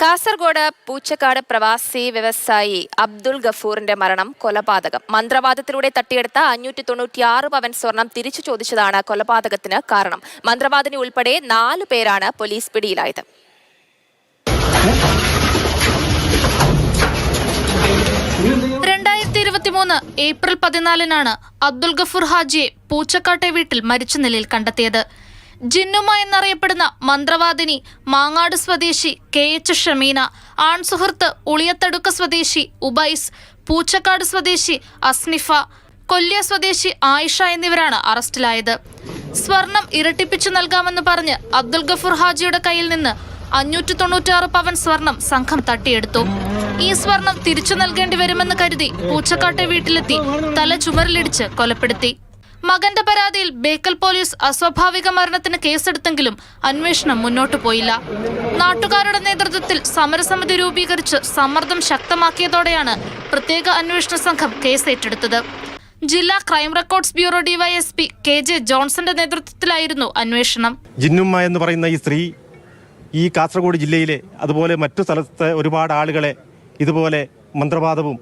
കാസർഗോഡ് പൂച്ചക്കാട് പ്രവാസി വ്യവസായി അബ്ദുൾ ഗഫൂറിന്റെ മരണം കൊലപാതകം. മന്ത്രവാദത്തിലൂടെ തട്ടിയെടുത്ത 596 പവൻ സ്വർണം തിരിച്ചു ചോദിച്ചതാണ് കൊലപാതകത്തിന് കാരണം. മന്ത്രവാദിനി ഉൾപ്പെടെ 4 പേരാണ് പോലീസ് പിടിയിലായത്. ഏപ്രിൽ 14 അബ്ദുൾ ഗഫൂർ ഹാജിയെ പൂച്ചക്കാട്ടെ വീട്ടിൽ മരിച്ച നിലയിൽ കണ്ടെത്തിയത്. ജിന്നുമ എന്നറിയപ്പെടുന്ന മന്ത്രവാദിനി മാങ്ങാട് സ്വദേശി KH ഷമീന, ആൺസുഹൃത്ത് ഉളിയത്തടുക്ക സ്വദേശി ഉബൈസ്, പൂച്ചക്കാട് സ്വദേശി അസ്നിഫ, കൊല്ലിയ സ്വദേശി ആയിഷ എന്നിവരാണ് അറസ്റ്റിലായത്. സ്വർണം ഇരട്ടിപ്പിച്ചു നൽകാമെന്ന് പറഞ്ഞ് അബ്ദുൾ ഗഫൂർ ഹാജിയുടെ കയ്യിൽ നിന്ന് 596 പവൻ സ്വർണം സംഘം തട്ടിയെടുത്തു. ഈ സ്വർണം തിരിച്ചു നൽകേണ്ടി വരുമെന്ന് കരുതി പൂച്ചക്കാട്ടെ വീട്ടിലെത്തി തല ചുമരിലിടിച്ച് കൊലപ്പെടുത്തി. മകന്റെ പരാതിയിൽ ബേക്കൽ പോലീസ് അസ്വാഭാവിക മരണത്തിന് കേസെടുത്തെങ്കിലും അന്വേഷണം മുന്നോട്ടു പോയില്ല. നാട്ടുകാരുടെ നേതൃത്വത്തിൽ സമരസമിതി രൂപീകരിച്ച് സമ്മർദ്ദം ശക്തമാക്കിയതോടെയാണ് പ്രത്യേക അന്വേഷണ സംഘം കേസ് ഏറ്റെടുത്തത്. ജില്ലാ crime records bureau DYSP KJ ജോൺസന്റെ നേതൃത്വത്തിലായിരുന്നു അന്വേഷണം. ജിന്നുമ്മ എന്ന് പറയുന്ന ഈ സ്ത്രീ ഈ കാസർഗോഡ് ജില്ലയിലെ അതുപോലെ മറ്റു സ്ഥലത്തെ ഒരുപാട് ആളുകളെ ഇതുപോലെ മന്ത്രവാദവും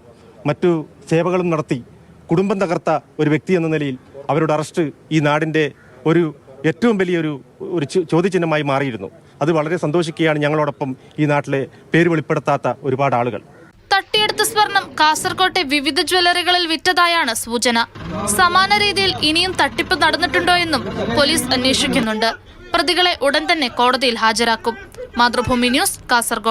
മറ്റു സേവകളും നടത്തി കുടുംബം തകർത്ത ഒരു വ്യക്തി എന്ന നിലയിൽ അവരുടെ അറസ്റ്റ് ഈ നാടിൻ്റെ ഏറ്റവും വലിയൊരു ചോദ്യചിഹ്നമായി മാറിയിരുന്നു. അത് വളരെ സന്തോഷിക്കുകയാണ് ഞങ്ങളോടൊപ്പം ഈ നാട്ടിലെ പേര് വെളിപ്പെടുത്താത്ത ഒരുപാട് ആളുകൾ. തട്ടിയെടുത്ത സ്വർണം കാസർകോട്ടെ വിവിധ ജ്വല്ലറികളിൽ വിറ്റതായാണ് സൂചന. സമാന രീതിയിൽ ഇനിയും തട്ടിപ്പ് നടന്നിട്ടുണ്ടോ എന്നും പോലീസ് അന്വേഷിക്കുന്നുണ്ട്. പ്രതികളെ ഉടൻ തന്നെ കോടതിയിൽ ഹാജരാക്കും. മാതൃഭൂമി ന്യൂസ്, കാസർഗോഡ്.